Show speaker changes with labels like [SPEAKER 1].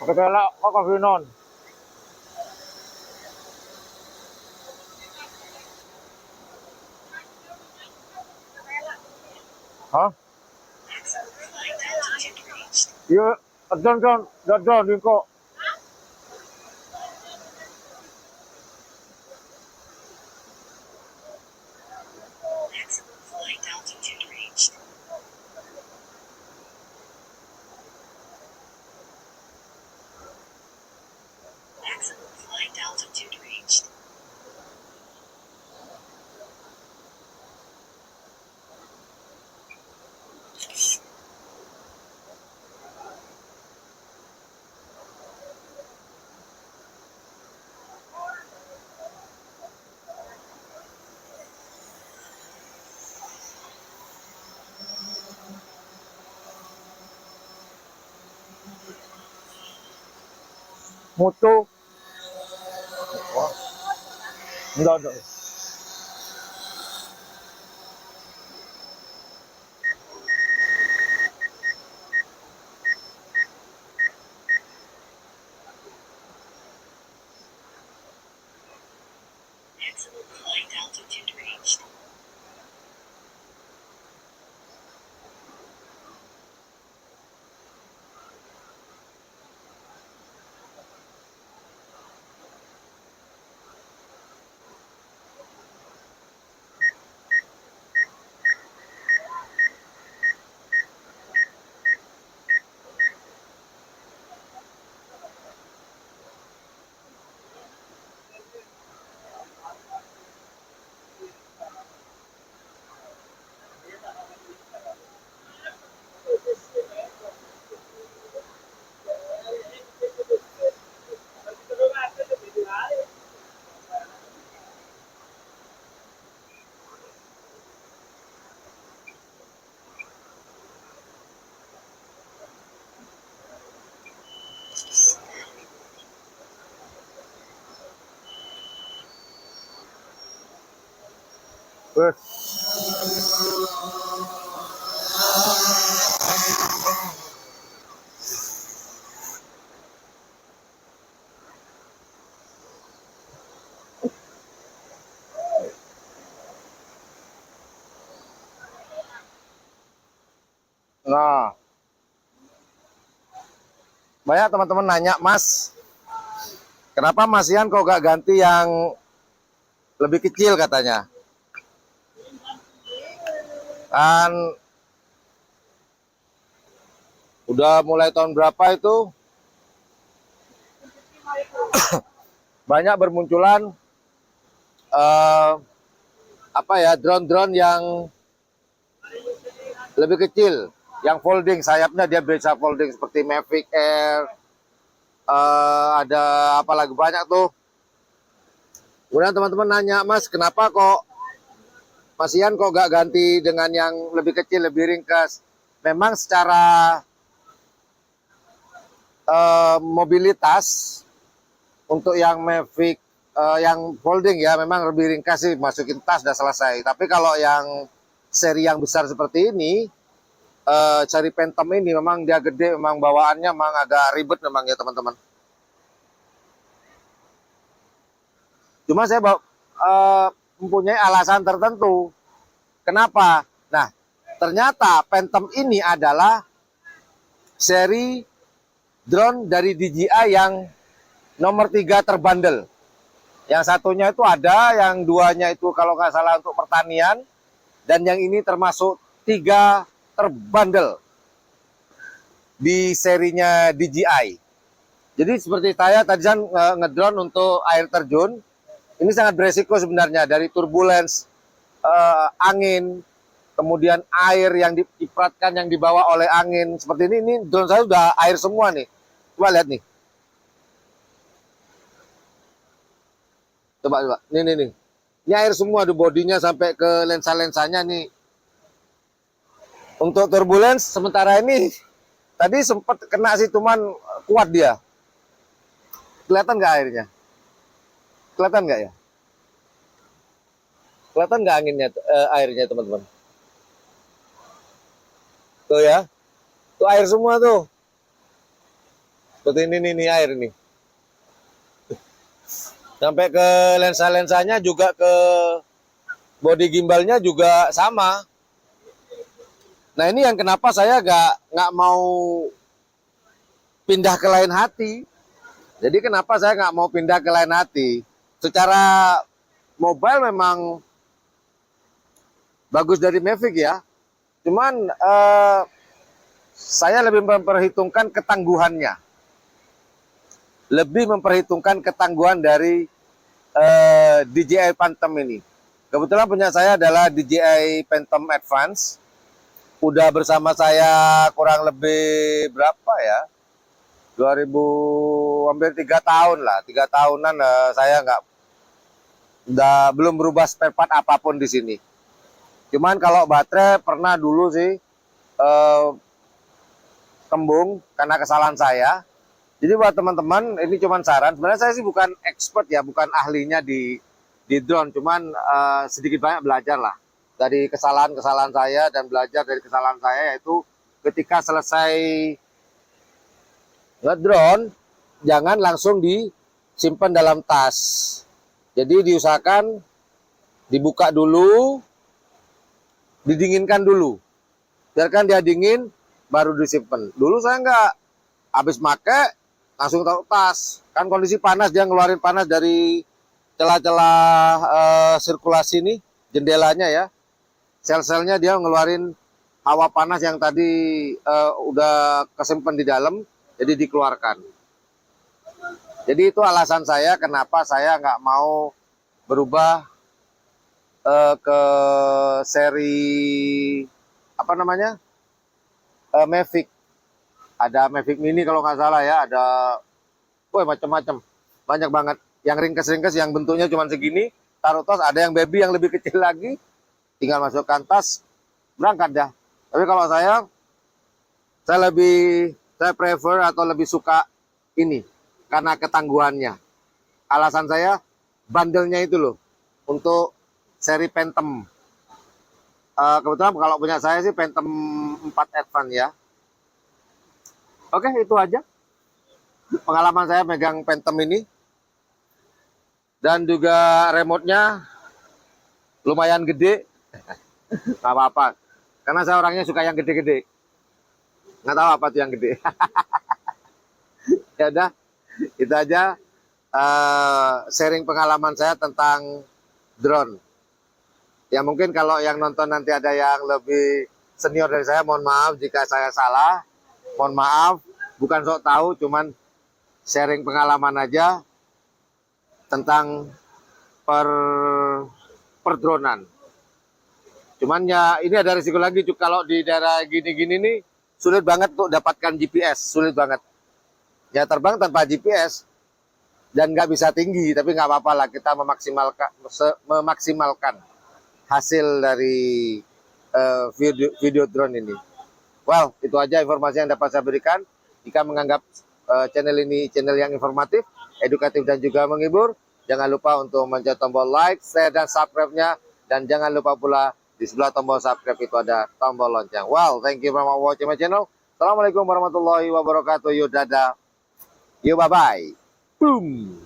[SPEAKER 1] Ketela kok kafinon. Hah? Iya, don di kok. Mutu. Enggak. Nah, banyak teman-teman nanya, Mas, kenapa Mas Ian kok gak ganti yang lebih kecil katanya? Kan udah mulai tahun berapa itu banyak bermunculan drone-drone yang lebih kecil, yang folding, sayapnya dia bisa folding seperti Mavic Air, ada apa lagi banyak tuh. Kemudian teman-teman nanya, Mas, kenapa kok Mas Ian kok gak ganti dengan yang lebih kecil, lebih ringkas? Memang secara mobilitas untuk yang Mavic yang folding ya memang lebih ringkas sih, masukin tas udah selesai. Tapi kalau yang seri yang besar seperti ini, cari Phantom ini memang dia gede, memang bawaannya memang agak ribet memang ya teman-teman. Cuma saya mempunyai alasan tertentu. Kenapa? Nah, ternyata Phantom ini adalah seri drone dari DJI yang nomor 3 terbandel. Yang satunya itu ada, yang duanya itu kalau nggak salah untuk pertanian, dan yang ini termasuk 3 terbandel di serinya DJI. Jadi seperti saya tadi kan ngedrone untuk air terjun, ini sangat beresiko sebenarnya, dari turbulence, angin, kemudian air yang dicipratkan, yang dibawa oleh angin. Seperti ini drone saya udah air semua nih. Coba lihat nih. Coba. Nih. Ini air semua, di bodinya sampai ke lensa-lensanya nih. Untuk turbulence sementara ini tadi sempat kena sih, cuman kuat dia. Kelihatan nggak airnya? Kelihatan nggak ya? Kelihatan nggak anginnya, airnya teman-teman? Tuh ya, tuh air semua tuh. Seperti ini nih air nih. Sampai ke lensa-lensanya juga, ke body gimbalnya juga sama. Nah ini yang kenapa saya nggak mau pindah ke lain hati. Jadi kenapa saya nggak mau pindah ke lain hati? Secara mobile memang bagus dari Mavic ya. Cuman saya lebih memperhitungkan ketangguhannya. Lebih memperhitungkan ketangguhan dari DJI Phantom ini. Kebetulan punya saya adalah DJI Phantom Advance. Udah bersama saya kurang lebih berapa ya? 2000, hampir 3 tahun lah. 3 tahunan saya belum berubah spare part apapun di sini. Cuman kalau baterai pernah dulu sih kembung karena kesalahan saya. Jadi buat teman-teman, ini cuman saran. Sebenarnya saya sih bukan expert ya, bukan ahlinya di drone. Cuman sedikit banyak belajar lah dari kesalahan-kesalahan saya, dan belajar dari kesalahan saya yaitu ketika selesai ngedrone, jangan langsung disimpan dalam tas. Jadi diusahakan dibuka dulu, didinginkan dulu. Biarkan dia dingin, baru disimpan. Dulu saya nggak, habis make langsung taruh tas. Kan kondisi panas, dia ngeluarin panas dari celah-celah sirkulasi nih, jendelanya ya. Sel-selnya dia ngeluarin hawa panas yang tadi udah kesimpan di dalam, jadi dikeluarkan. Jadi itu alasan saya kenapa saya nggak mau berubah ke seri apa namanya, Mavic. Ada Mavic Mini kalau nggak salah ya, ada macam-macam, banyak banget. Yang ringkes-ringkes yang bentuknya cuma segini, taruh tas. Ada yang baby yang lebih kecil lagi, tinggal masukkan tas, berangkat dah. Tapi kalau saya prefer atau lebih suka ini karena ketangguhannya. Alasan saya bandelnya itu loh, untuk seri Phantom. Kebetulan kalau punya saya sih Phantom 4 Advance ya. Oke, itu aja pengalaman saya megang Phantom ini. Dan juga remote-nya lumayan gede. Nggak apa-apa, karena saya orangnya suka yang gede-gede. Nggak tahu apa tuh yang gede. Ya udah, itu aja sharing pengalaman saya tentang drone. Ya mungkin kalau yang nonton nanti ada yang lebih senior dari saya, mohon maaf jika saya salah. Mohon maaf, bukan sok tahu, cuman sharing pengalaman aja tentang perdronan. Cuman ya ini ada risiko lagi, kalau di daerah gini-gini nih sulit banget untuk dapatkan GPS, sulit banget. Ya terbang tanpa GPS dan nggak bisa tinggi, tapi nggak apa-apa lah, kita memaksimalkan hasil dari video drone ini. Well, itu aja informasi yang dapat saya berikan. Jika menganggap channel ini channel yang informatif, edukatif, dan juga menghibur, jangan lupa untuk mencet tombol like, share, dan subscribe-nya. Dan jangan lupa pula di sebelah tombol subscribe itu ada tombol lonceng. Well, thank you for watching my channel. Assalamualaikum warahmatullahi wabarakatuh. Yuk, dadah. Yuk, bye-bye. Boom.